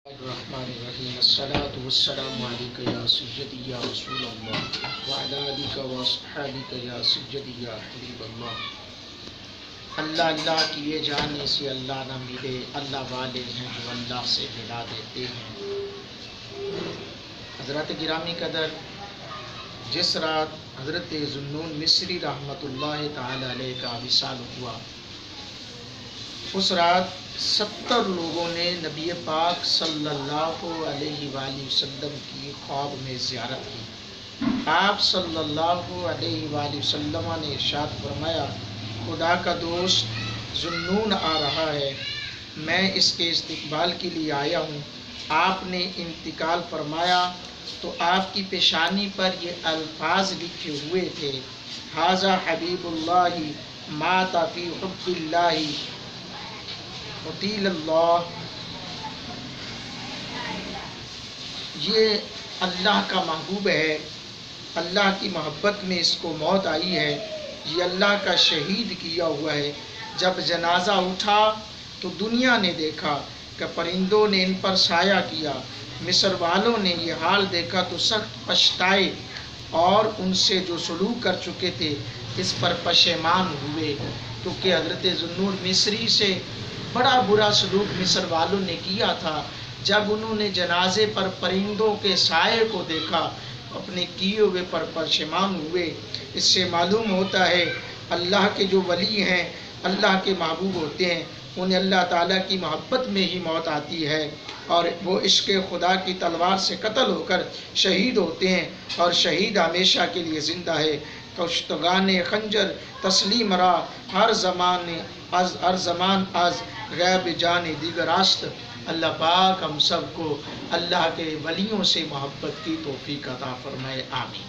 الرحمن الرحیم الصلاۃ والسلام علیک یا سیدی یا رسول اللہ وعلی آلک و اصحابک یا سیدی یا حبیب اللہ۔ اللہ اللہ کیے جانے سے اللہ نہ ملے، اللہ والے ہیں جو اللہ سے ملا دیتے ہیں۔ حضرات گرامی قدر، جس رات حضرت ذوالنون مصری رحمۃ اللہ تعالی علیہ کا وصال ہوا، اس رات 70 لوگوں نے نبی پاک صلی اللہ علیہ وآلہ وسلم کی خواب میں زیارت کی۔ آپ صلی اللہ علیہ وآلہ وسلم نے ارشاد فرمایا، خدا کا دوست ذوالنون آ رہا ہے، میں اس کے استقبال کے لیے آیا ہوں۔ آپ نے انتقال فرمایا تو آپ کی پیشانی پر یہ الفاظ لکھے ہوئے تھے، ھذا حبیب اللہ مات فی حب اللہ قتیل اللہ۔ یہ اللہ کا محبوب ہے، اللہ کی محبت میں اس کو موت آئی ہے، یہ اللہ کا شہید کیا ہوا ہے۔ جب جنازہ اٹھا تو دنیا نے دیکھا کہ پرندوں نے ان پر سایہ کیا، مصر والوں نے یہ حال دیکھا تو سخت پچھتائے اور ان سے جو سلوک کر چکے تھے اس پر پشیمان ہوئے، کیونکہ حضرت ذوالنون مصری سے بڑا برا سلوک مصر والوں نے کیا تھا۔ جب انہوں نے جنازے پر پرندوں کے سائے کو دیکھا، اپنے کیے ہوئے پر پشیمان ہوئے۔ اس سے معلوم ہوتا ہے اللہ کے جو ولی ہیں، اللہ کے محبوب ہوتے ہیں، انہیں اللہ تعالیٰ کی محبت میں ہی موت آتی ہے اور وہ عشق خدا کی تلوار سے قتل ہو کر شہید ہوتے ہیں، اور شہید ہمیشہ کے لیے زندہ ہے۔ کشتگان خنجر تسلیم را ہر زمان از غیب جان دیگر است۔ اللہ پاک ہم سب کو اللہ کے ولیوں سے محبت کی توفیق عطا فرمائے، آمین۔